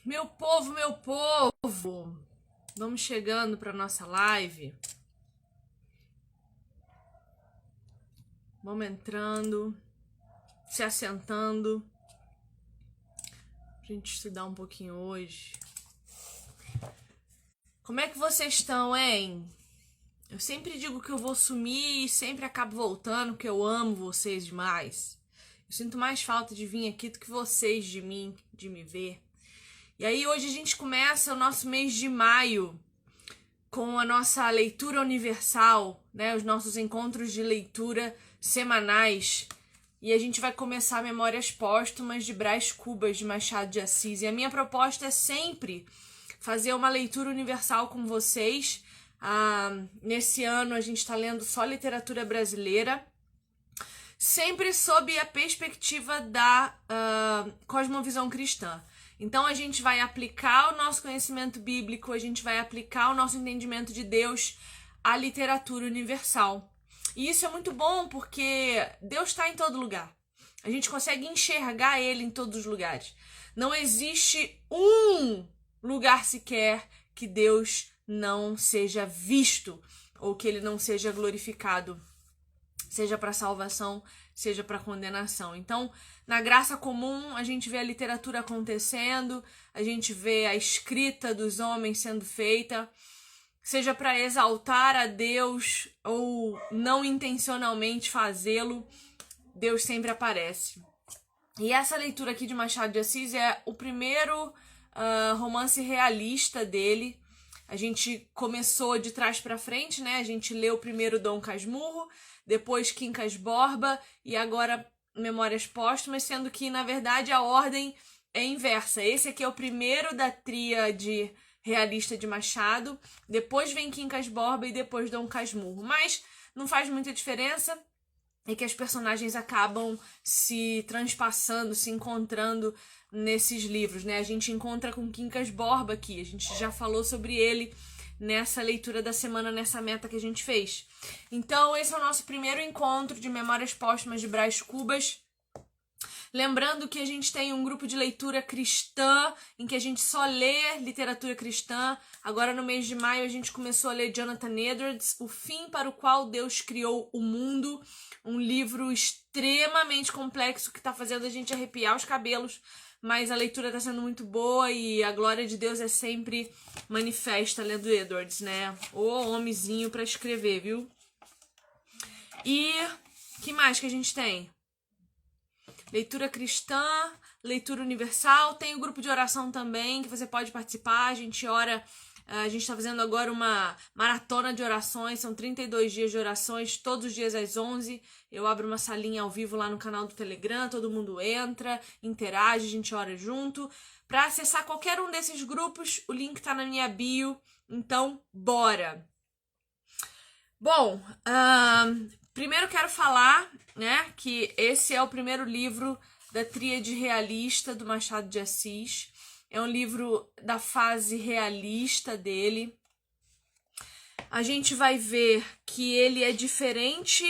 Meu povo, vamos chegando para nossa live. Vamos entrando, se assentando, pra gente estudar um pouquinho hoje. Como é que vocês estão, hein? Eu sempre digo que eu vou sumir e sempre acabo voltando, porque eu amo vocês demais. Eu sinto mais falta de vir aqui do que vocês de mim, de me ver. E aí hoje a gente começa o nosso mês de maio com a nossa leitura universal, né? Os nossos encontros de leitura semanais. E a gente vai começar Memórias Póstumas de Brás Cubas, de Machado de Assis. E a minha proposta é sempre fazer uma leitura universal com vocês. Nesse ano a gente está lendo só literatura brasileira, sempre sob a perspectiva da cosmovisão cristã. Então a gente vai aplicar o nosso conhecimento bíblico, a gente vai aplicar o nosso entendimento de Deus à literatura universal. E isso é muito bom porque Deus está em todo lugar. A gente consegue enxergar Ele em todos os lugares. Não existe um lugar sequer que Deus não seja visto ou que Ele não seja glorificado, seja para salvação, seja para condenação. Então, na graça comum, a gente vê a literatura acontecendo, a gente vê a escrita dos homens sendo feita, seja para exaltar a Deus ou não intencionalmente fazê-lo, Deus sempre aparece. E essa leitura aqui de Machado de Assis é o primeiro romance realista dele. A gente começou de trás para frente, né? A gente leu primeiro Dom Casmurro, depois Quincas Borba e agora Memórias Póstumas, sendo que, na verdade, a ordem é inversa. Esse aqui é o primeiro da tríade realista de Machado, depois vem Quincas Borba e depois Dom Casmurro. Mas não faz muita diferença, é que as personagens acabam se transpassando, se encontrando nesses livros, né? A gente encontra com Quincas Borba aqui, a gente já falou sobre ele nessa leitura da semana, nessa meta que a gente fez. Então, esse é o nosso primeiro encontro de Memórias Póstumas de Brás Cubas. Lembrando que a gente tem um grupo de leitura cristã, em que a gente só lê literatura cristã. Agora, no mês de maio, a gente começou a ler Jonathan Edwards, O Fim para o Qual Deus Criou o Mundo. Um livro extremamente complexo que está fazendo a gente arrepiar os cabelos, mas a leitura está sendo muito boa e a glória de Deus é sempre manifesta lendo Edwards, né? O homenzinho para escrever, viu? E que mais que a gente tem? Leitura cristã, leitura universal, tem o grupo de oração também, que você pode participar, a gente ora, a gente está fazendo agora uma maratona de orações, são 32 dias de orações, todos os dias às 11, eu abro uma salinha ao vivo lá no canal do Telegram, todo mundo entra, interage, a gente ora junto. Para acessar qualquer um desses grupos, o link tá na minha bio, então bora! Bom, primeiro quero falar, né, que esse é o primeiro livro da tríade realista do Machado de Assis. É um livro da fase realista dele. A gente vai ver que ele é diferente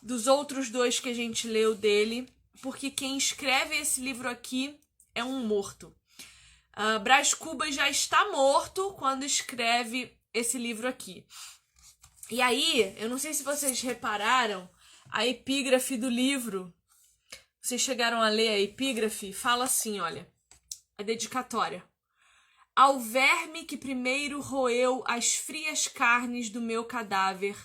dos outros dois que a gente leu dele, porque quem escreve esse livro aqui é um morto. Brás Cubas já está morto quando escreve esse livro aqui. E aí, eu não sei se vocês repararam, a epígrafe do livro, vocês chegaram a ler a epígrafe, fala assim, olha, a dedicatória. Ao verme que primeiro roeu as frias carnes do meu cadáver,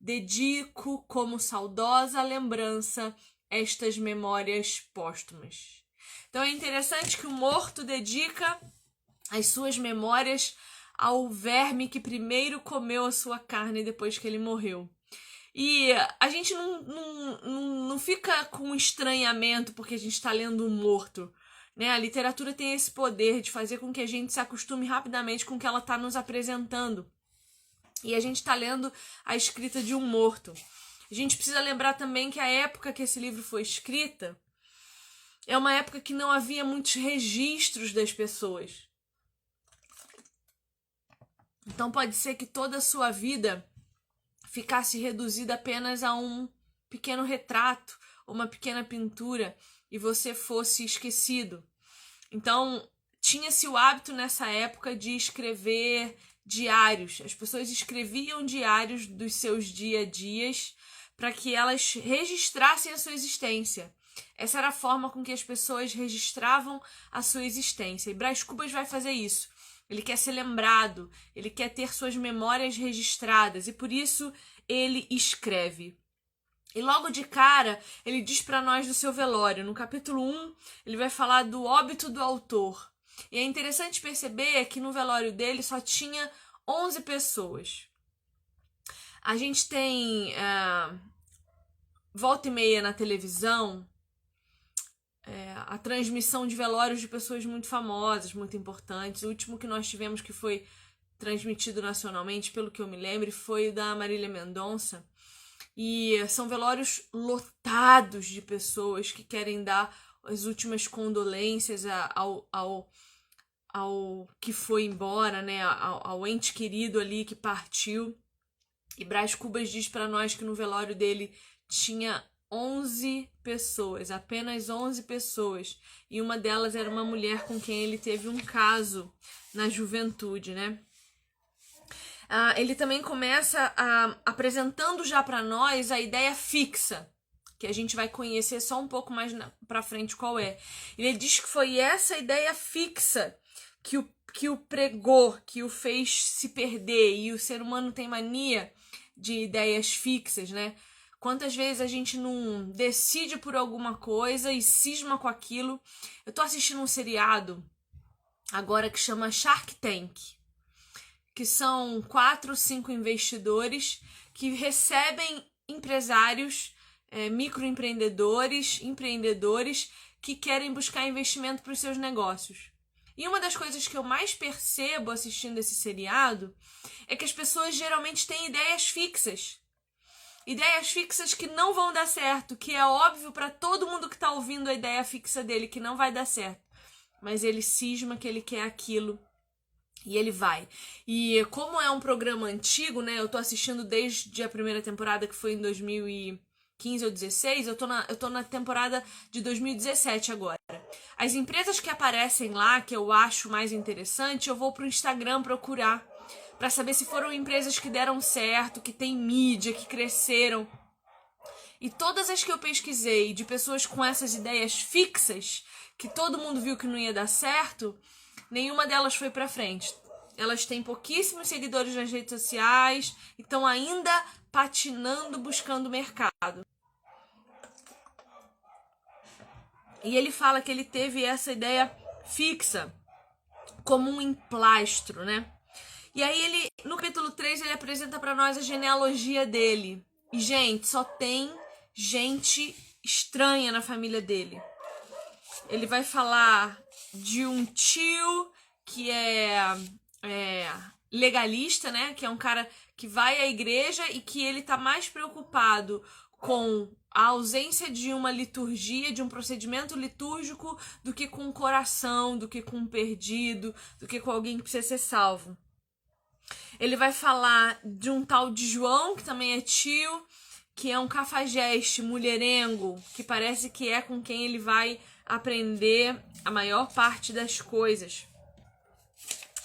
dedico como saudosa lembrança estas memórias póstumas. Então é interessante que o morto dedica as suas memórias ao verme que primeiro comeu a sua carne depois que ele morreu. E a gente não fica com estranhamento porque a gente está lendo um morto, né? A literatura tem esse poder de fazer com que a gente se acostume rapidamente com o que ela está nos apresentando. E a gente está lendo a escrita de um morto. A gente precisa lembrar também que a época que esse livro foi escrita é uma época que não havia muitos registros das pessoas. Então pode ser que toda a sua vida ficasse reduzida apenas a um pequeno retrato, uma pequena pintura, e você fosse esquecido. Então, tinha-se o hábito nessa época de escrever diários. As pessoas escreviam diários dos seus dia a dias para que elas registrassem a sua existência. Essa era a forma com que as pessoas registravam a sua existência. E Brás Cubas vai fazer isso. Ele quer ser lembrado, ele quer ter suas memórias registradas e por isso ele escreve. E logo de cara, ele diz para nós do seu velório. No capítulo 1, ele vai falar do óbito do autor. E é interessante perceber que no velório dele só tinha 11 pessoas. A gente tem volta e meia na televisão a transmissão de velórios de pessoas muito famosas, muito importantes. O último que nós tivemos que foi transmitido nacionalmente, pelo que eu me lembro, foi o da Marília Mendonça. E são velórios lotados de pessoas que querem dar as últimas condolências ao que foi embora, né? Ao ente querido ali que partiu. E Brás Cubas diz para nós que no velório dele tinha 11 pessoas, apenas 11 pessoas. E uma delas era uma mulher com quem ele teve um caso na juventude, né? Ele também começa apresentando já para nós a ideia fixa, que a gente vai conhecer só um pouco mais para frente qual é. Ele diz que foi essa ideia fixa que o pregou, que o fez se perder. E o ser humano tem mania de ideias fixas, né? Quantas vezes a gente não decide por alguma coisa e cisma com aquilo. Eu tô assistindo um seriado agora que chama Shark Tank, que são 4, 5 investidores que recebem empresários, microempreendedores, empreendedores que querem buscar investimento para os seus negócios. E uma das coisas que eu mais percebo assistindo esse seriado é que as pessoas geralmente têm ideias fixas. Ideias fixas que não vão dar certo, que é óbvio para todo mundo que está ouvindo a ideia fixa dele que não vai dar certo. Mas ele cisma que ele quer aquilo e ele vai. E como é um programa antigo, né? Eu tô assistindo desde a primeira temporada, que foi em 2015 ou 2016. Eu tô na temporada de 2017 agora. As empresas que aparecem lá, que eu acho mais interessante, eu vou pro Instagram procurar para saber se foram empresas que deram certo, que tem mídia, que cresceram. E todas as que eu pesquisei de pessoas com essas ideias fixas, que todo mundo viu que não ia dar certo, nenhuma delas foi para frente. Elas têm pouquíssimos seguidores nas redes sociais e estão ainda patinando, buscando mercado. E ele fala que ele teve essa ideia fixa como um emplastro, né? E aí no capítulo 3, ele apresenta para nós a genealogia dele. E, gente, só tem gente estranha na família dele. Ele vai falar de um tio que é legalista, né? Que é um cara que vai à igreja e que ele tá mais preocupado com a ausência de uma liturgia, de um procedimento litúrgico, do que com o coração, do que com um perdido, do que com alguém que precisa ser salvo. Ele vai falar de um tal de João, que também é tio, que é um cafajeste, mulherengo, que parece que é com quem ele vai aprender a maior parte das coisas.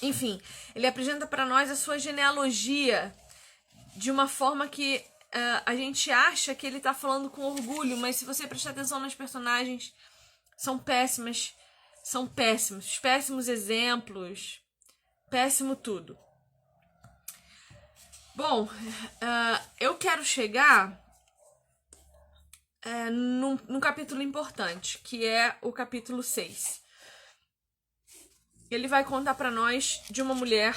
Enfim, ele apresenta para nós a sua genealogia de uma forma que a gente acha que ele está falando com orgulho, mas se você prestar atenção nas personagens, são péssimos péssimos exemplos, péssimo tudo. Bom, eu quero chegar num capítulo importante, que é o capítulo 6. Ele vai contar para nós de uma mulher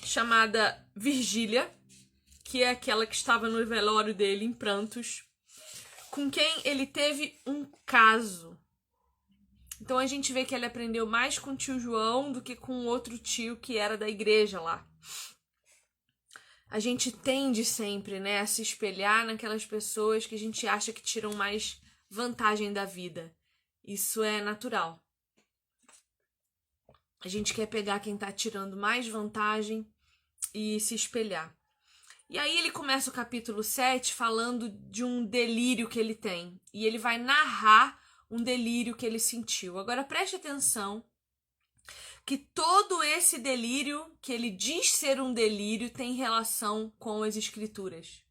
chamada Virgília, que é aquela que estava no velório dele em prantos, com quem ele teve um caso. Então a gente vê que ele aprendeu mais com o tio João do que com outro tio que era da igreja lá. A gente tende sempre, né, a se espelhar naquelas pessoas que a gente acha que tiram mais vantagem da vida. Isso é natural. A gente quer pegar quem tá tirando mais vantagem e se espelhar. E aí ele começa o capítulo 7 falando de um delírio que ele tem. E ele vai narrar um delírio que ele sentiu. Agora preste atenção que todo esse delírio, que ele diz ser um delírio, tem relação com as Escrituras.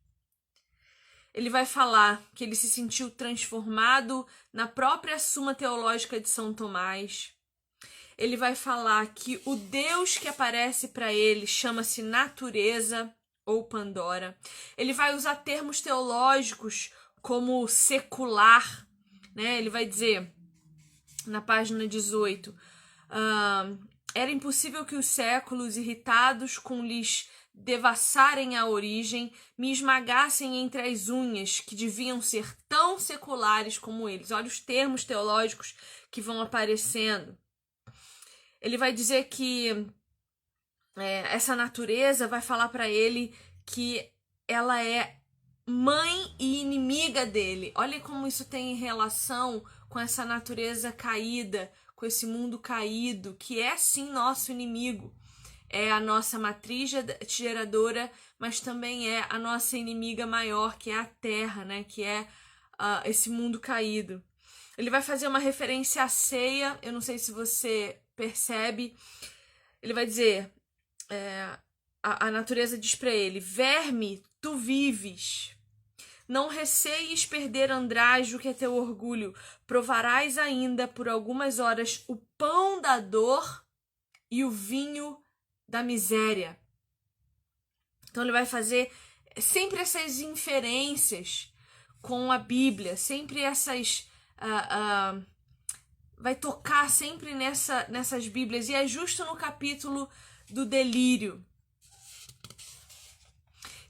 Ele vai falar que ele se sentiu transformado na própria Suma Teológica de São Tomás. Ele vai falar que o Deus que aparece para ele chama-se natureza ou Pandora. Ele vai usar termos teológicos como secular, né? Ele vai dizer, na página 18, era impossível que os séculos, irritados com lhes devassarem a origem, me esmagassem entre as unhas, que deviam ser tão seculares como eles. Olha os termos teológicos que vão aparecendo. Ele vai dizer que essa natureza vai falar para ele que ela é mãe e inimiga dele. Olha como isso tem relação com essa natureza caída, com esse mundo caído, que é sim nosso inimigo. É a nossa matriz geradora, mas também é a nossa inimiga maior, que é a terra, né? Que é esse mundo caído. Ele vai fazer uma referência à ceia, eu não sei se você percebe. Ele vai dizer, a natureza diz para ele: verme, tu vives. Não receies perder andrajo, que é teu orgulho. Provarás ainda por algumas horas o pão da dor e o vinho da miséria. Então ele vai fazer sempre essas inferências com a Bíblia, sempre essas... vai tocar sempre nessas Bíblias, e é justo no capítulo do delírio.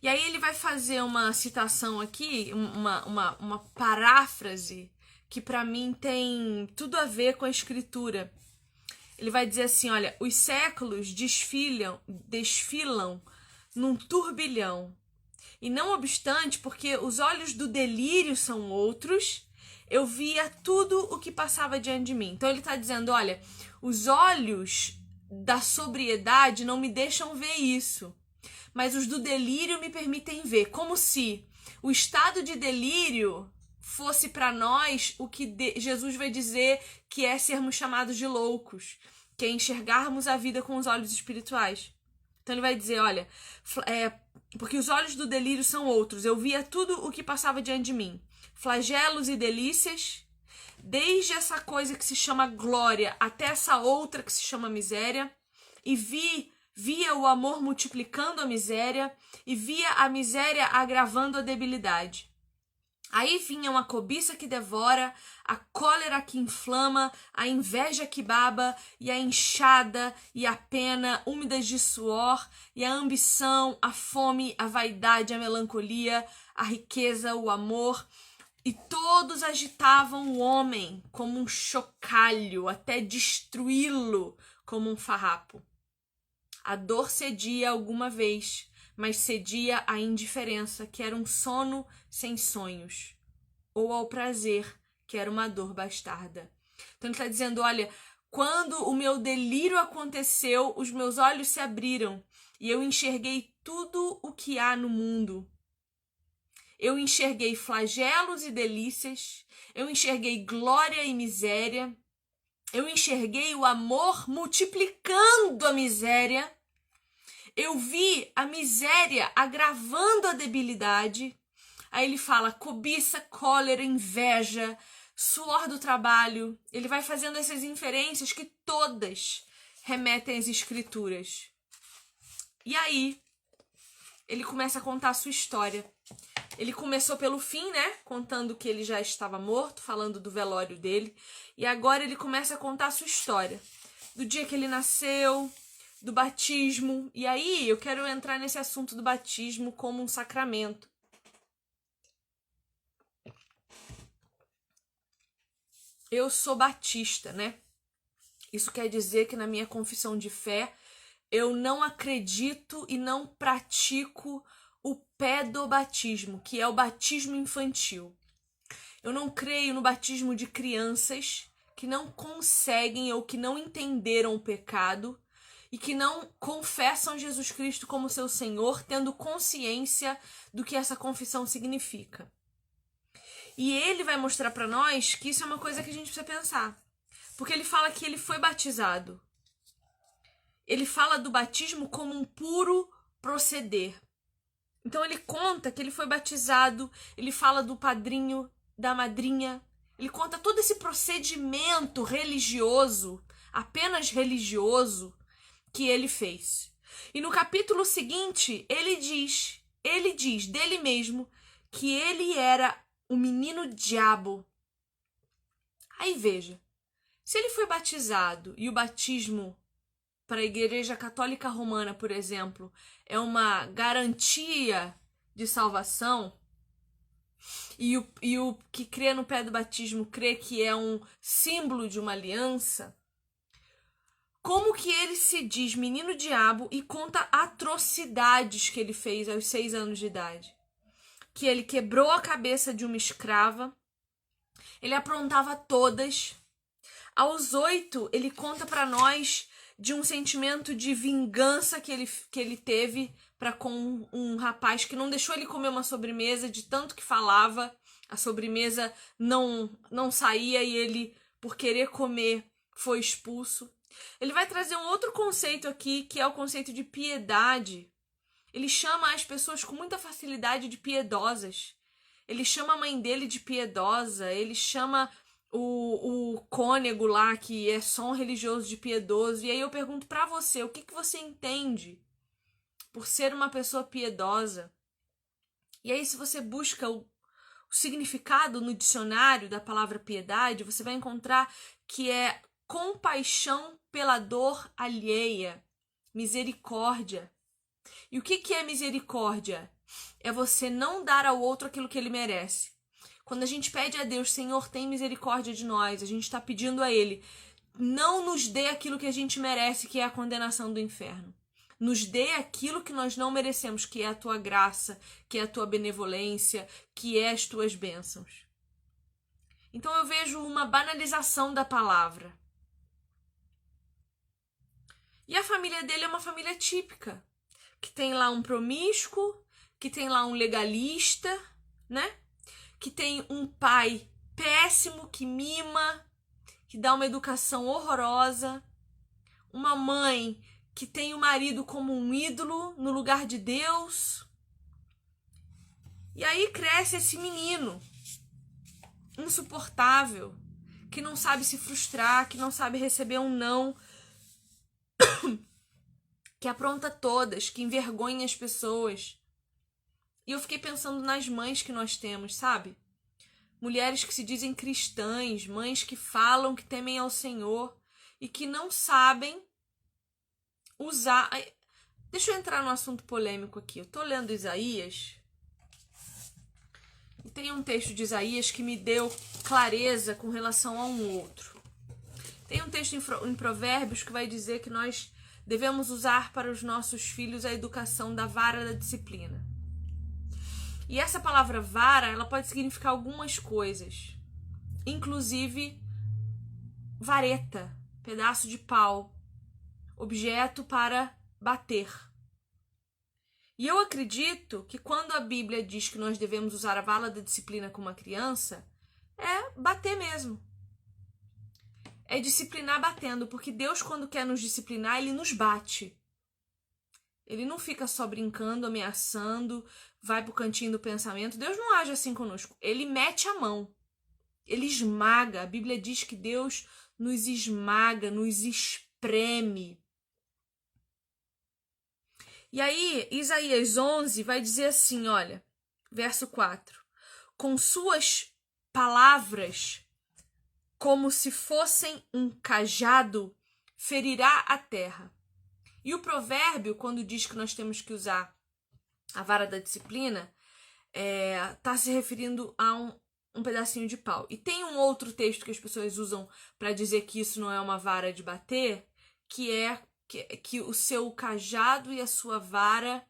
E aí ele vai fazer uma citação aqui, uma paráfrase, que para mim tem tudo a ver com a Escritura. Ele vai dizer assim, olha, os séculos desfilam num turbilhão. E não obstante, porque os olhos do delírio são outros, eu via tudo o que passava diante de mim. Então ele está dizendo, olha, os olhos da sobriedade não me deixam ver isso, mas os do delírio me permitem ver. Como se o estado de delírio fosse para nós o que Jesus vai dizer que é sermos chamados de loucos, que é enxergarmos a vida com os olhos espirituais. Então ele vai dizer, olha, porque os olhos do delírio são outros, eu via tudo o que passava diante de mim, flagelos e delícias, desde essa coisa que se chama glória até essa outra que se chama miséria, e via o amor multiplicando a miséria, e via a miséria agravando a debilidade. Aí vinha uma cobiça que devora, a cólera que inflama, a inveja que baba, e a enxada e a pena úmidas de suor, e a ambição, a fome, a vaidade, a melancolia, a riqueza, o amor. E todos agitavam o homem como um chocalho, até destruí-lo como um farrapo. A dor cedia alguma vez, mas cedia à indiferença, que era um sono sem sonhos, ou ao prazer, que era uma dor bastarda. Então ele está dizendo, olha, quando o meu delírio aconteceu, os meus olhos se abriram e eu enxerguei tudo o que há no mundo. Eu enxerguei flagelos e delícias, eu enxerguei glória e miséria, eu enxerguei o amor multiplicando a miséria, eu vi a miséria agravando a debilidade. Aí ele fala cobiça, cólera, inveja, suor do trabalho. Ele vai fazendo essas inferências que todas remetem às Escrituras. E aí, ele começa a contar a sua história. Ele começou pelo fim, né? Contando que ele já estava morto, falando do velório dele. E agora ele começa a contar a sua história. Do dia que ele nasceu, do batismo. E aí eu quero entrar nesse assunto do batismo como um sacramento. Eu sou batista, né? Isso quer dizer que na minha confissão de fé eu não acredito e não pratico o pedobatismo, que é o batismo infantil. Eu não creio no batismo de crianças que não conseguem ou que não entenderam o pecado e que não confessam Jesus Cristo como seu Senhor, tendo consciência do que essa confissão significa. E ele vai mostrar para nós que isso é uma coisa que a gente precisa pensar. Porque ele fala que ele foi batizado. ele fala do batismo como um puro proceder. Então ele conta que ele foi batizado, ele fala do padrinho, da madrinha, ele conta todo esse procedimento religioso, apenas religioso, que ele fez. E no capítulo seguinte, ele diz dele mesmo que ele era o menino diabo. Aí veja, se ele foi batizado e o batismo para a Igreja Católica Romana, por exemplo, é uma garantia de salvação, e o que crê no pé do batismo crê que é um símbolo de uma aliança, como que ele se diz menino diabo e conta atrocidades que ele fez aos 6 anos de idade? Que ele quebrou a cabeça de uma escrava, ele aprontava todas. Aos 8, ele conta para nós de um sentimento de vingança que ele teve para com um rapaz que não deixou ele comer uma sobremesa, de tanto que falava, a sobremesa não saía e ele, por querer comer, foi expulso. Ele vai trazer um outro conceito aqui, que é o conceito de piedade. Ele chama as pessoas com muita facilidade de piedosas. Ele chama a mãe dele de piedosa, ele chama o cônego lá, que é só um religioso, de piedoso. E aí eu pergunto pra você, o que você entende por ser uma pessoa piedosa? E aí, se você busca o significado no dicionário da palavra piedade, você vai encontrar que é compaixão pela dor alheia, misericórdia. E o que é misericórdia? É você não dar ao outro aquilo que ele merece. Quando a gente pede a Deus, Senhor, tem misericórdia de nós, a gente está pedindo a Ele, não nos dê aquilo que a gente merece, que é a condenação do inferno. Nos dê aquilo que nós não merecemos, que é a tua graça, que é a tua benevolência, que é as tuas bênçãos. Então eu vejo uma banalização da palavra. E a família dele é uma família típica, que tem lá um promíscuo, que tem lá um legalista, né? Que tem um pai péssimo que mima, que dá uma educação horrorosa, uma mãe que tem o marido como um ídolo no lugar de Deus. E aí cresce esse menino insuportável, que não sabe se frustrar, que não sabe receber um não, que apronta todas, que envergonha as pessoas. E eu fiquei pensando nas mães que nós temos, sabe? Mulheres que se dizem cristãs, mães que falam que temem ao Senhor e que não sabem usar. Deixa eu entrar no assunto polêmico aqui. Eu tô lendo Isaías e tem um texto de Isaías que me deu clareza com relação a um outro. Tem um texto em Provérbios que vai dizer que nós devemos usar para os nossos filhos a educação da vara da disciplina. E essa palavra vara, ela pode significar algumas coisas. Inclusive, vareta, pedaço de pau, objeto para bater. E eu acredito que quando a Bíblia diz que nós devemos usar a vara da disciplina com uma criança, é bater mesmo. É disciplinar batendo, porque Deus, quando quer nos disciplinar, Ele nos bate. Ele não fica só brincando, ameaçando, vai pro cantinho do pensamento. Deus não age assim conosco. Ele mete a mão. Ele esmaga. A Bíblia diz que Deus nos esmaga, nos espreme. E aí, Isaías 11 vai dizer assim, olha, verso 4. Com suas palavras, como se fossem um cajado, ferirá a terra. E o provérbio, quando diz que nós temos que usar a vara da disciplina, está se referindo a um pedacinho de pau. E tem um outro texto que as pessoas usam para dizer que isso não é uma vara de bater, que é que o seu cajado e a sua vara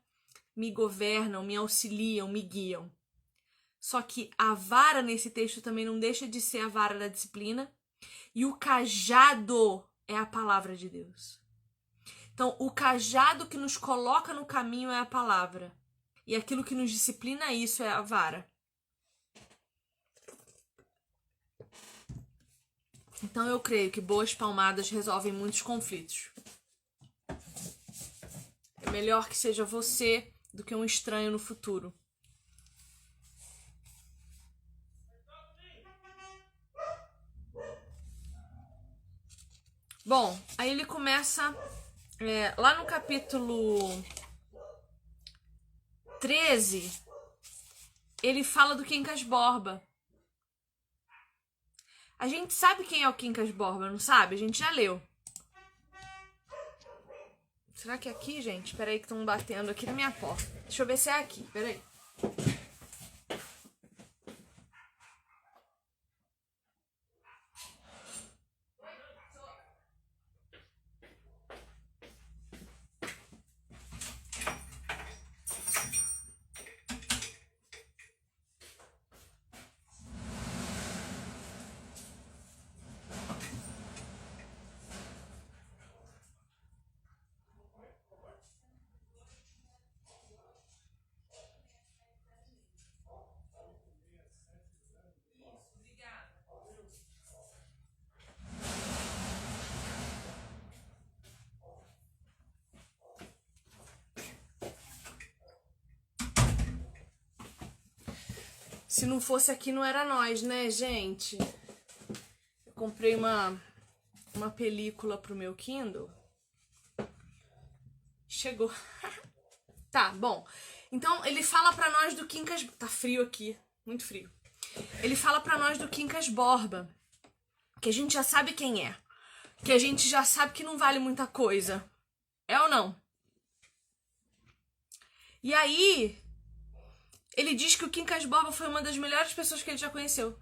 me governam, me auxiliam, me guiam. Só que a vara nesse texto também não deixa de ser a vara da disciplina, e o cajado é a palavra de Deus. Então, o cajado que nos coloca no caminho é a palavra. E aquilo que nos disciplina isso é a vara. Então, eu creio que boas palmadas resolvem muitos conflitos. melhor que seja você do que um estranho no futuro. Bom, aí ele começa lá no capítulo 13, ele fala do Quincas Borba. A gente sabe quem é o Quincas Borba, não sabe? A gente já leu. Será que é aqui, gente? Peraí que estão batendo aqui na minha porta. Deixa eu ver se é aqui, peraí. Se não fosse aqui, não era nós, né, gente? Eu comprei uma película pro meu Kindle. Chegou. Tá, bom. Então, ele fala pra nós do Quincas... Tá frio aqui, muito frio. Ele fala pra nós do Quincas Borba, que a gente já sabe quem é. Que a gente já sabe que não vale muita coisa. É ou não? E aí... ele diz que o Quincas Borba foi uma das melhores pessoas que ele já conheceu.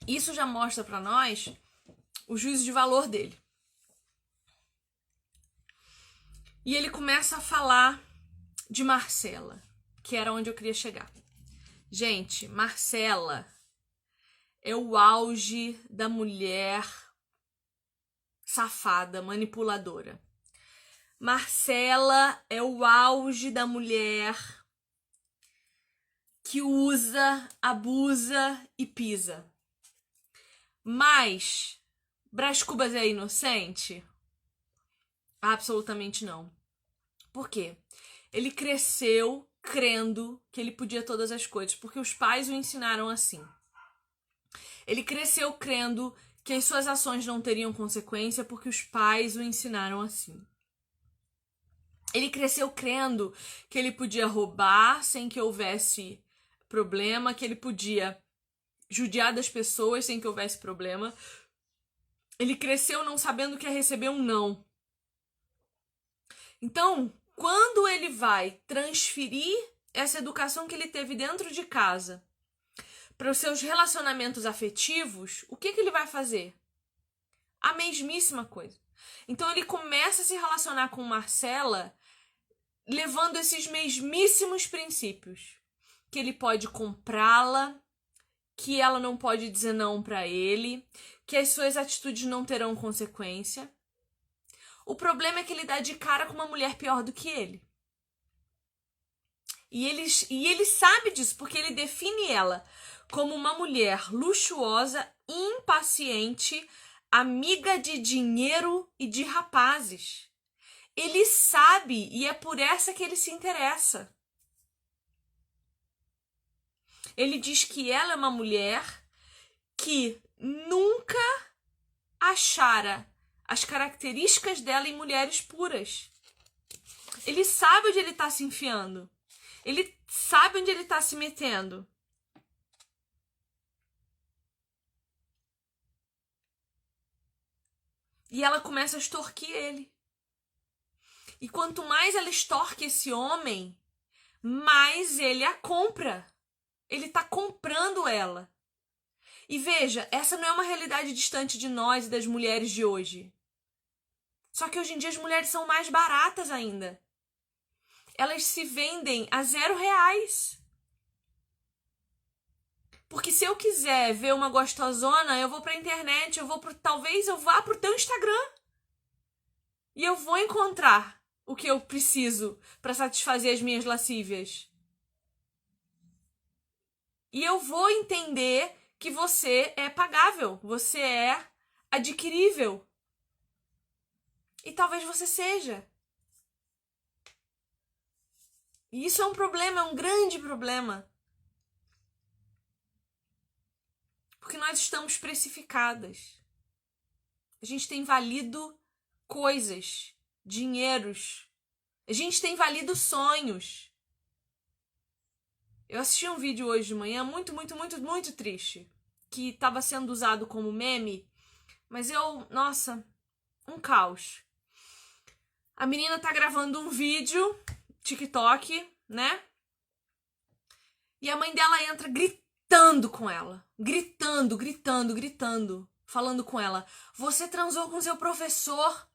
Isso já mostra pra nós o juízo de valor dele. E ele começa a falar de Marcela, que era onde eu queria chegar. Gente, Marcela é o auge da mulher safada, manipuladora. Marcela é o auge da mulher que usa, abusa e pisa. Mas Brás Cubas é inocente? Absolutamente não. Por quê? Ele cresceu crendo que ele podia todas as coisas, porque os pais o ensinaram assim. Ele cresceu crendo que as suas ações não teriam consequência, porque os pais o ensinaram assim. Ele cresceu crendo que ele podia roubar sem que houvesse problema, que ele podia judiar das pessoas sem que houvesse problema. Ele cresceu não sabendo que ia receber um não. Então, quando ele vai transferir essa educação que ele teve dentro de casa para os seus relacionamentos afetivos, o que ele vai fazer? A mesmíssima coisa. Então, ele começa a se relacionar com Marcela levando esses mesmíssimos princípios. Que ele pode comprá-la, que ela não pode dizer não para ele, que as suas atitudes não terão consequência. O problema é que ele dá de cara com uma mulher pior do que ele. E ele sabe disso, porque ele define ela como uma mulher luxuosa, impaciente, amiga de dinheiro e de rapazes. Ele sabe, e é por essa que ele se interessa. Ele diz que ela é uma mulher que nunca achara as características dela em mulheres puras. Ele sabe onde ele está se enfiando. Ele sabe onde ele está se metendo. E ela começa a extorquir ele. E quanto mais ela extorque esse homem, mais ele a compra. Ele está comprando ela. E veja, essa não é uma realidade distante de nós e das mulheres de hoje. Só que hoje em dia as mulheres são mais baratas ainda. Elas se vendem a R$0. Porque se eu quiser ver uma gostosona, eu vou pra internet, talvez eu vá pro teu Instagram. E eu vou encontrar o que eu preciso para satisfazer as minhas lascívias. E eu vou entender que você é pagável, você é adquirível. E talvez você seja. E isso é um problema, é um grande problema. Porque nós estamos precificadas. A gente tem valido coisas, dinheiros. A gente tem valido sonhos. Eu assisti um vídeo hoje de manhã muito, muito, muito, muito triste. Que estava sendo usado como meme. Mas nossa, um caos. A menina tá gravando um vídeo, TikTok, né? E a mãe dela entra gritando com ela. Gritando, gritando, gritando. Falando com ela. Você transou com seu professor?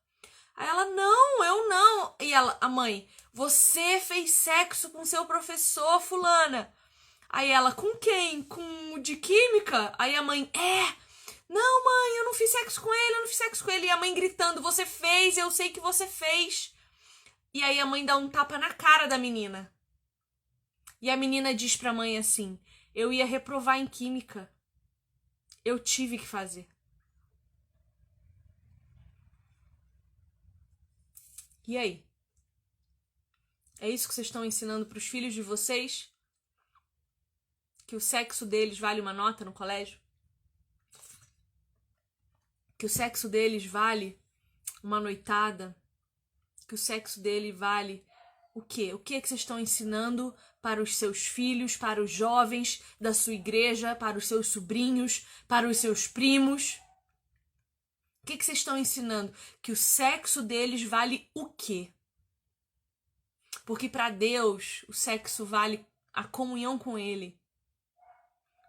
Aí ela, não, eu não. E a mãe, você fez sexo com seu professor, fulana. Aí ela, com quem? Com o de química? Aí a mãe, não, mãe, eu não fiz sexo com ele, eu não fiz sexo com ele. E a mãe gritando, você fez, eu sei que você fez. E aí a mãe dá um tapa na cara da menina. E a menina diz pra mãe assim, eu ia reprovar em química. Eu tive que fazer. E aí? É isso que vocês estão ensinando pros filhos de vocês? Que o sexo deles vale uma nota no colégio? Que o sexo deles vale uma noitada? Que o sexo dele vale o quê? O que é que vocês estão ensinando para os seus filhos, para os jovens da sua igreja, para os seus sobrinhos, para os seus primos? O que vocês estão ensinando? Que o sexo deles vale o quê? Porque para Deus, o sexo vale a comunhão com Ele.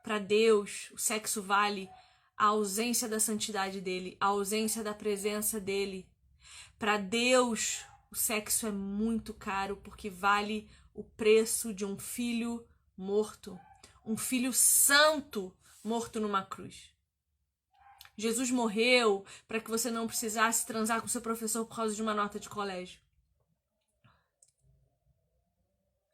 Para Deus, o sexo vale a ausência da santidade dele, a ausência da presença dele. Para Deus, o sexo é muito caro porque vale o preço de um filho morto, um filho santo morto numa cruz. Jesus morreu para que você não precisasse transar com seu professor por causa de uma nota de colégio.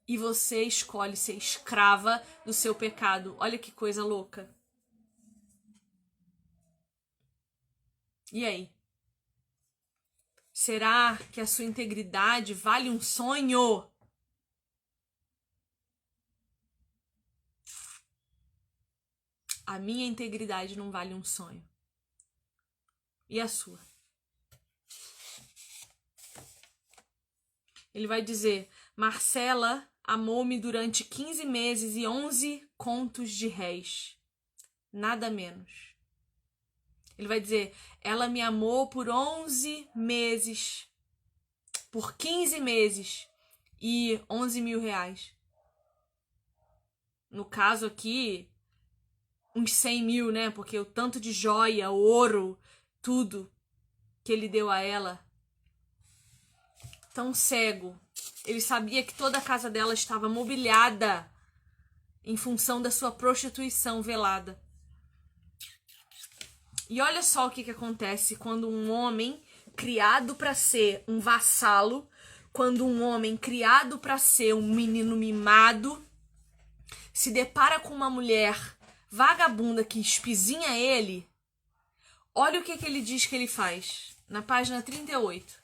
E você escolhe ser escrava do seu pecado. Olha que coisa louca. E aí? Será que a sua integridade vale um sonho? A minha integridade não vale um sonho. E a sua? Ele vai dizer, Marcela amou-me durante 15 meses e 11 contos de réis. Nada menos. Ele vai dizer, ela me amou por 11 meses, por 15 meses e 11 mil reais. No caso aqui, uns 100 mil, né? Porque o tanto de joia, ouro, tudo que ele deu a ela. Tão cego. Ele sabia que toda a casa dela estava mobiliada em função da sua prostituição velada. E olha só o que acontece quando um homem criado para ser um vassalo, quando um homem criado para ser um menino mimado, se depara com uma mulher vagabunda que espizinha ele. Olha o que ele diz que ele faz, na página 38.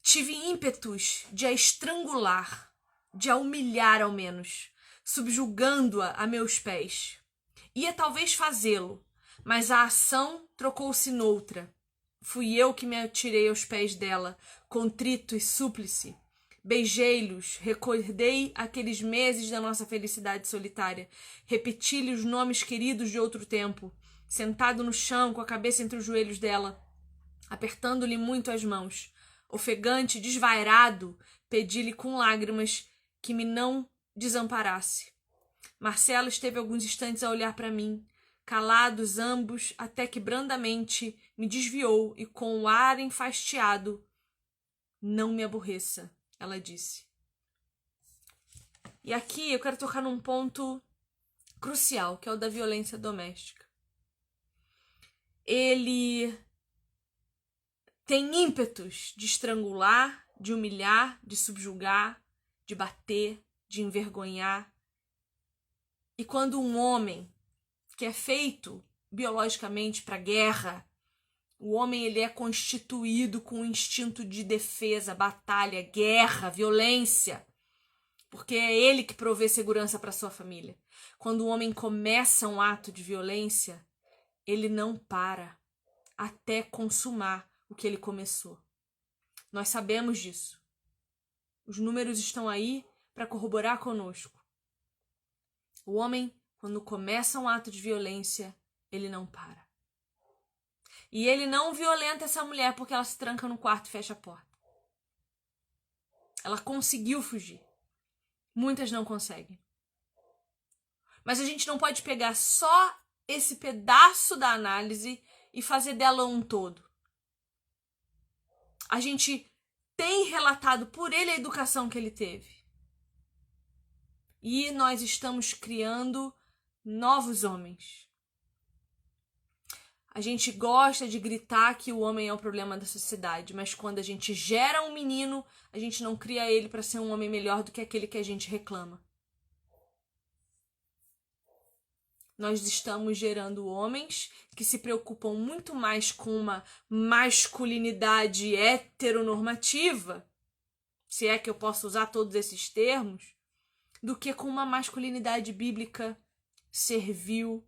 Tive ímpetos de a estrangular, de a humilhar ao menos, subjugando-a a meus pés. Ia talvez fazê-lo, mas a ação trocou-se noutra. Fui eu que me atirei aos pés dela, contrito e súplice. Beijei-los, recordei aqueles meses da nossa felicidade solitária, repeti-lhe os nomes queridos de outro tempo, sentado no chão com a cabeça entre os joelhos dela, apertando-lhe muito as mãos. Ofegante, desvairado, pedi-lhe com lágrimas que me não desamparasse. Marcelo esteve alguns instantes a olhar para mim, calados ambos, até que brandamente me desviou e com o ar enfastiado, não me aborreça, ela disse. E aqui eu quero tocar num ponto crucial, que é o da violência doméstica. Ele tem ímpetos de estrangular, de humilhar, de subjugar, de bater, de envergonhar. E quando um homem que é feito biologicamente para guerra, O homem, ele é constituído com um instinto de defesa, batalha, guerra, violência, porque é ele que provê segurança para sua família. Quando o homem começa um ato de violência, ele não para até consumar o que ele começou. Nós sabemos disso. Os números estão aí para corroborar conosco. O homem, quando começa um ato de violência, ele não para. E ele não violenta essa mulher porque ela se tranca no quarto e fecha a porta. Ela conseguiu fugir. Muitas não conseguem. Mas a gente não pode pegar só esse pedaço da análise e fazer dela um todo. A gente tem relatado por ele a educação que ele teve. E nós estamos criando novos homens. A gente gosta de gritar que o homem é o problema da sociedade, mas quando a gente gera um menino, a gente não cria ele para ser um homem melhor do que aquele que a gente reclama. Nós estamos gerando homens que se preocupam muito mais com uma masculinidade heteronormativa, se é que eu posso usar todos esses termos, do que com uma masculinidade bíblica servil,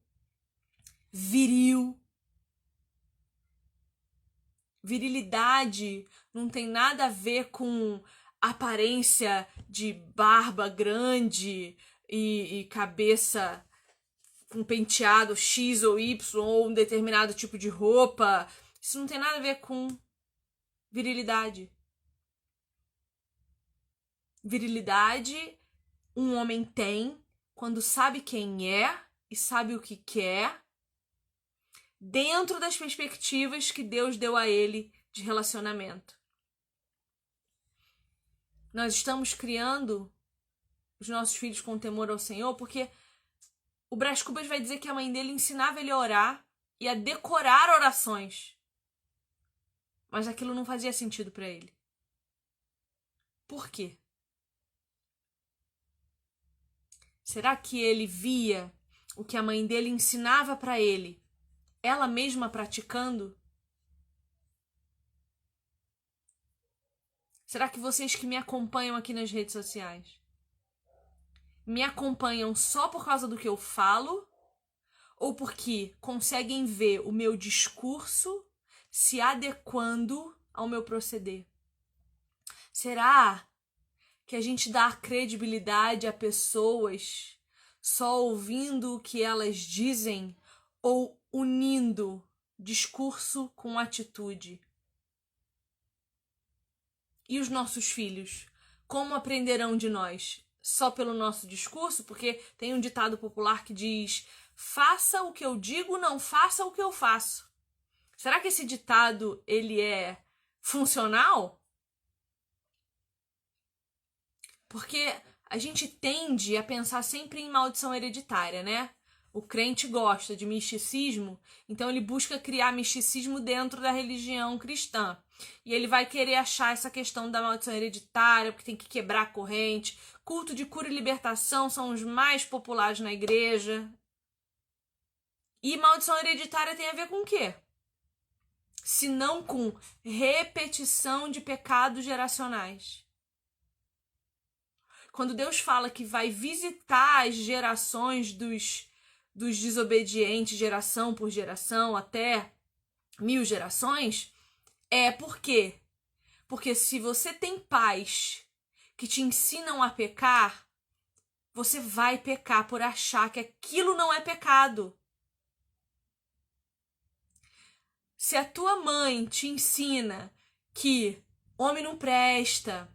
viril. Virilidade não tem nada a ver com aparência de barba grande e cabeça com penteado X ou Y ou um determinado tipo de roupa. Isso não tem nada a ver com virilidade. Virilidade um homem tem quando sabe quem é e sabe o que quer, dentro das perspectivas que Deus deu a ele de relacionamento. Nós estamos criando os nossos filhos com temor ao Senhor, porque o Brás Cubas vai dizer que a mãe dele ensinava ele a orar e a decorar orações. Mas aquilo não fazia sentido para ele. Por quê? Será que ele via o que a mãe dele ensinava para ele, ela mesma praticando? Será que vocês que me acompanham aqui nas redes sociais me acompanham só por causa do que eu falo ou porque conseguem ver o meu discurso se adequando ao meu proceder? Será que a gente dá credibilidade a pessoas só ouvindo o que elas dizem ou unindo discurso com atitude? E os nossos filhos, como aprenderão de nós? Só pelo nosso discurso? Porque tem um ditado popular que diz: faça o que eu digo, não faça o que eu faço. Será que esse ditado ele é funcional? Porque a gente tende a pensar sempre em maldição hereditária, né? O crente gosta de misticismo, então ele busca criar misticismo dentro da religião cristã. E ele vai querer achar essa questão da maldição hereditária, porque tem que quebrar a corrente. Culto de cura e libertação são os mais populares na igreja. E maldição hereditária tem a ver com o quê? Se não com repetição de pecados geracionais. Quando Deus fala que vai visitar as gerações dos desobedientes, geração por geração, até 1000 gerações, é por quê? Porque se você tem pais que te ensinam a pecar, você vai pecar por achar que aquilo não é pecado. Se a tua mãe te ensina que homem não presta,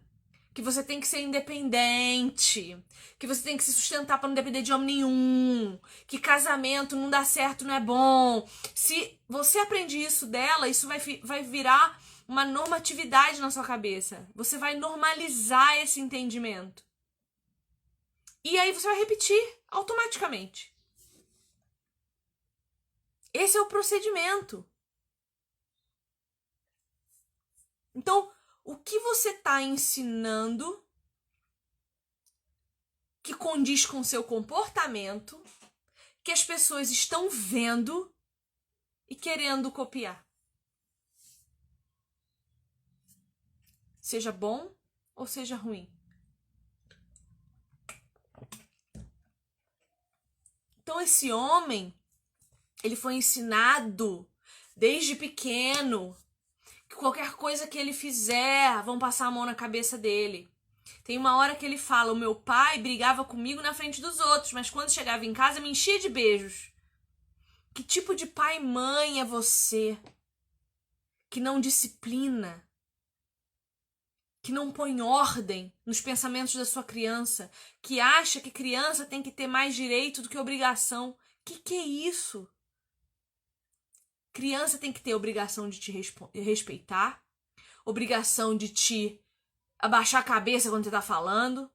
que você tem que ser independente, que você tem que se sustentar para não depender de homem nenhum, que casamento não dá certo, não é bom. Se você aprende isso dela, isso vai virar uma normatividade na sua cabeça. Você vai normalizar esse entendimento. E aí você vai repetir automaticamente. Esse é o procedimento. Então, o que você está ensinando que condiz com o seu comportamento, que as pessoas estão vendo e querendo copiar? seja bom ou seja ruim. Então esse homem, ele foi ensinado desde pequeno que qualquer coisa que ele fizer, vão passar a mão na cabeça dele. Tem uma hora que ele fala, o meu pai brigava comigo na frente dos outros, mas quando chegava em casa me enchia de beijos. Que tipo de pai e mãe é você que não disciplina, que não põe ordem nos pensamentos da sua criança, que acha que criança tem que ter mais direito do que obrigação? Que é isso? Criança tem que ter obrigação de te respeitar, obrigação de te abaixar a cabeça quando você tá falando.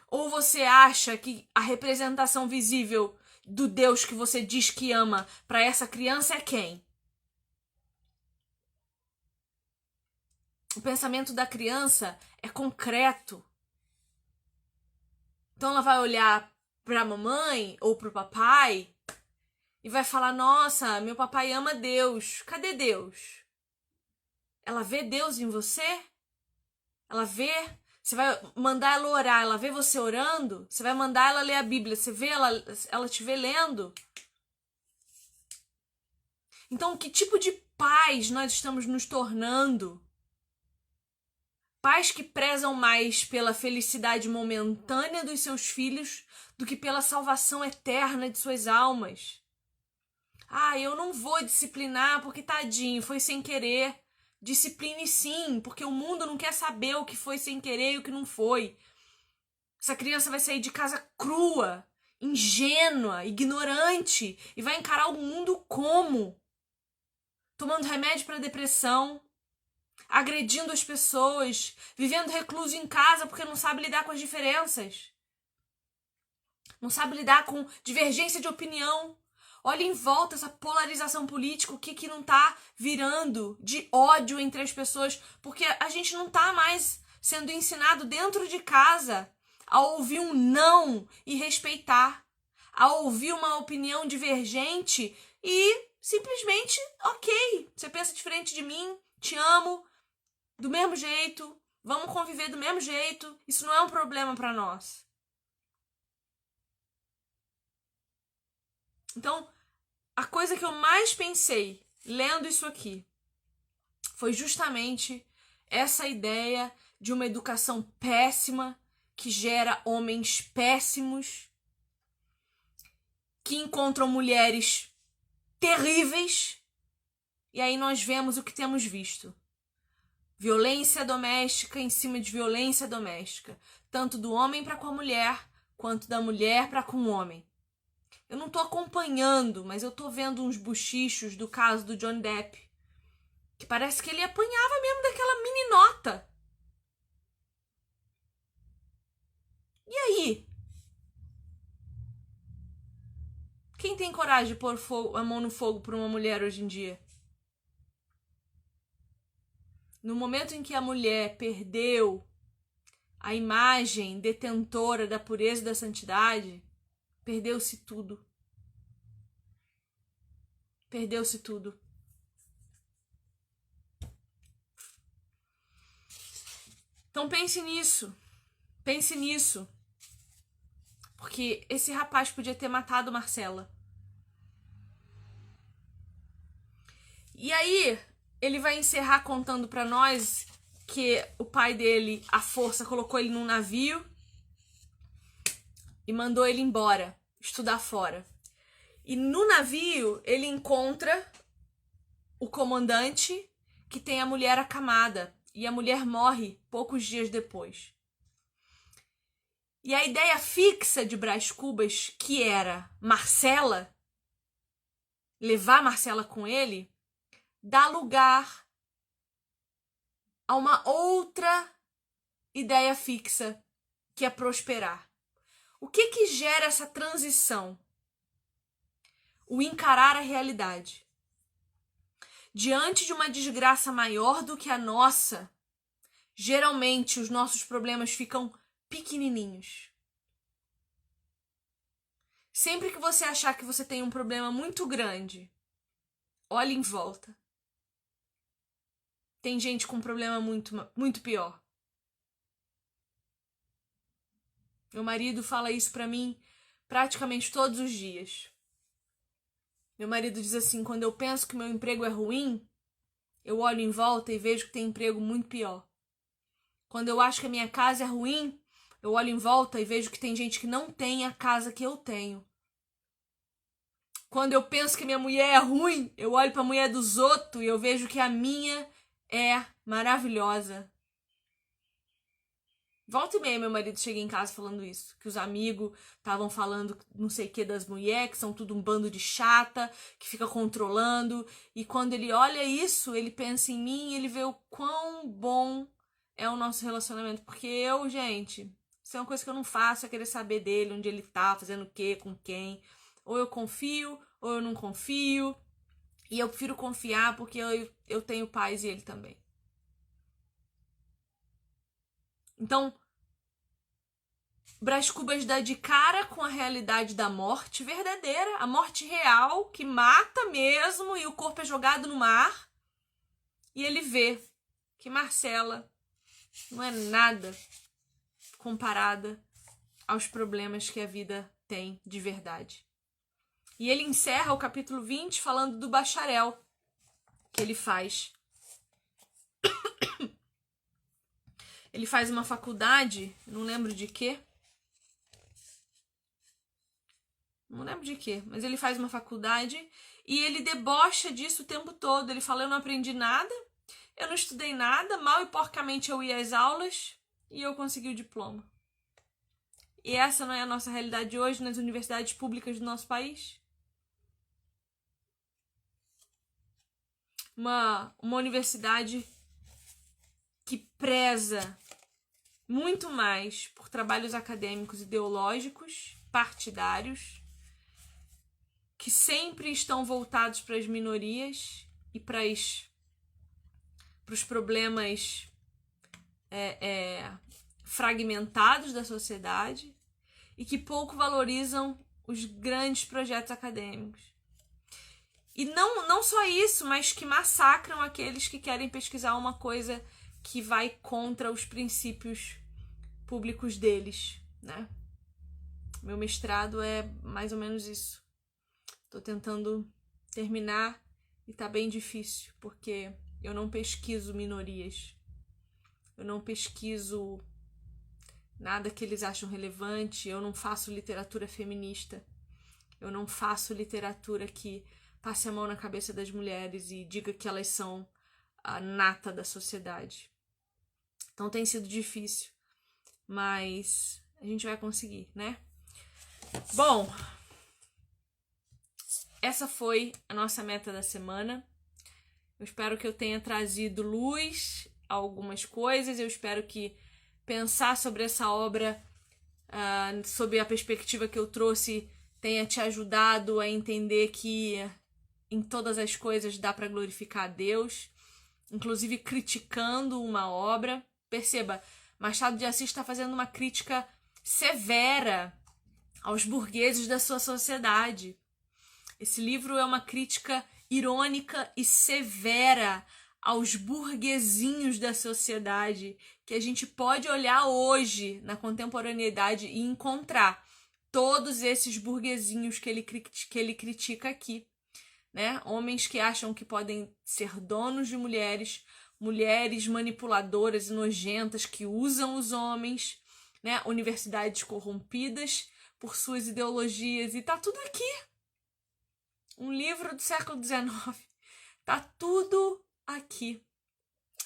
Ou você acha que a representação visível do Deus que você diz que ama para essa criança é quem? O pensamento da criança é concreto. Então ela vai olhar para a mamãe ou para o papai e vai falar, nossa, meu papai ama Deus. Cadê Deus? Ela vê Deus em você? Ela vê? Você vai mandar ela orar, ela vê você orando? Você vai mandar ela ler a Bíblia, você vê ela te vê lendo? Então, que tipo de pais nós estamos nos tornando? Pais que prezam mais pela felicidade momentânea dos seus filhos do que pela salvação eterna de suas almas. Ah, eu não vou disciplinar porque tadinho, foi sem querer. Discipline sim, porque o mundo não quer saber o que foi sem querer e o que não foi. Essa criança vai sair de casa crua, ingênua, ignorante e vai encarar o mundo como? Tomando remédio para depressão, agredindo as pessoas, vivendo recluso em casa porque não sabe lidar com as diferenças. Não sabe lidar com divergência de opinião. Olha em volta essa polarização política, o que não tá virando de ódio entre as pessoas, porque a gente não tá mais sendo ensinado dentro de casa a ouvir um não e respeitar, a ouvir uma opinião divergente e simplesmente, ok, você pensa diferente de mim, te amo, do mesmo jeito, vamos conviver do mesmo jeito, isso não é um problema para nós. Então, a coisa que eu mais pensei lendo isso aqui foi justamente essa ideia de uma educação péssima que gera homens péssimos que encontram mulheres terríveis e aí nós vemos o que temos visto. Violência doméstica em cima de violência doméstica, tanto do homem para com a mulher quanto da mulher para com o homem. Eu não tô acompanhando, mas eu tô vendo uns bochichos do caso do Johnny Depp. Que parece que ele apanhava mesmo daquela meninota. E aí? Quem tem coragem de pôr a mão no fogo por uma mulher hoje em dia? No momento em que a mulher perdeu a imagem detentora da pureza e da santidade, perdeu-se tudo. Perdeu-se tudo. Então pense nisso. Pense nisso. Porque esse rapaz podia ter matado Marcela. E aí, ele vai encerrar contando pra nós que o pai dele, à força, colocou ele num navio e mandou ele embora, estudar fora. E no navio, ele encontra o comandante que tem a mulher acamada. E a mulher morre poucos dias depois. E a ideia fixa de Brás Cubas, que era Marcela, levar Marcela com ele, dá lugar a uma outra ideia fixa, que é prosperar. O que gera essa transição? O encarar a realidade. Diante de uma desgraça maior do que a nossa, geralmente os nossos problemas ficam pequenininhos. Sempre que você achar que você tem um problema muito grande, olhe em volta. tem gente com um problema muito pior. Meu marido fala isso pra mim praticamente todos os dias. Meu marido diz assim, quando eu penso que meu emprego é ruim, eu olho em volta e vejo que tem emprego muito pior. Quando eu acho que a minha casa é ruim, eu olho em volta e vejo que tem gente que não tem a casa que eu tenho. Quando eu penso que minha mulher é ruim, eu olho pra mulher dos outros e eu vejo que a minha é maravilhosa. Volta e meia, meu marido chega em casa falando isso. Que os amigos estavam falando não sei o que das mulheres, que são tudo um bando de chata, que fica controlando. E quando ele olha isso, ele pensa em mim e ele vê o quão bom é o nosso relacionamento. Porque eu, gente, isso é uma coisa que eu não faço, é querer saber dele, onde ele tá, fazendo o quê, com quem. Ou eu confio, ou eu não confio. E eu prefiro confiar porque eu tenho paz e ele também. Então, Brás Cubas dá de cara com a realidade da morte verdadeira, a morte real, que mata mesmo e o corpo é jogado no mar. E ele vê que Marcela não é nada comparada aos problemas que a vida tem de verdade. E ele encerra o capítulo 20 falando do bacharel que ele faz. Ele faz uma faculdade, não lembro de quê. Não lembro de quê, mas ele faz uma faculdade e ele debocha disso o tempo todo. Ele fala, eu não aprendi nada, eu não estudei nada, mal e porcamente eu ia às aulas e eu consegui o diploma. E essa não é a nossa realidade hoje nas universidades públicas do nosso país? Uma universidade que preza muito mais por trabalhos acadêmicos ideológicos, partidários, que sempre estão voltados para as minorias e para os problemas fragmentados da sociedade e que pouco valorizam os grandes projetos acadêmicos. E não só isso, mas que massacram aqueles que querem pesquisar uma coisa que vai contra os princípios públicos deles, né? Meu mestrado é mais ou menos isso. Tô tentando terminar e tá bem difícil, porque eu não pesquiso minorias. Eu não pesquiso nada que eles acham relevante. Eu não faço literatura feminista. Eu não faço literatura que passe a mão na cabeça das mulheres e diga que elas são a nata da sociedade. Então tem sido difícil, mas a gente vai conseguir, né? Bom, essa foi a nossa meta da semana. Eu espero que eu tenha trazido luz a algumas coisas. Eu espero que pensar sobre essa obra, sob a perspectiva que eu trouxe, tenha te ajudado a entender que em todas as coisas dá para glorificar a Deus, inclusive criticando uma obra. Perceba, Machado de Assis está fazendo uma crítica severa aos burgueses da sua sociedade. Esse livro é uma crítica irônica e severa aos burguesinhos da sociedade, que a gente pode olhar hoje na contemporaneidade e encontrar todos esses burguesinhos que ele critica aqui, né? Homens que acham que podem ser donos de mulheres, mulheres manipuladoras e nojentas que usam os homens, né? Universidades corrompidas por suas ideologias, e tá tudo aqui. Um livro do século XIX. Tá tudo aqui.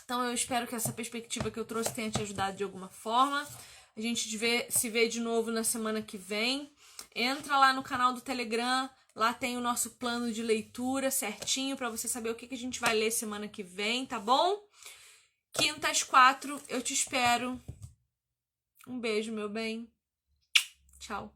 Então eu espero que essa perspectiva que eu trouxe tenha te ajudado de alguma forma. A gente se vê de novo na semana que vem. Entra lá no canal do Telegram. Lá tem o nosso plano de leitura certinho para você saber o que a gente vai ler semana que vem, tá bom? Quinta às 4, eu te espero. Um beijo, meu bem. Tchau.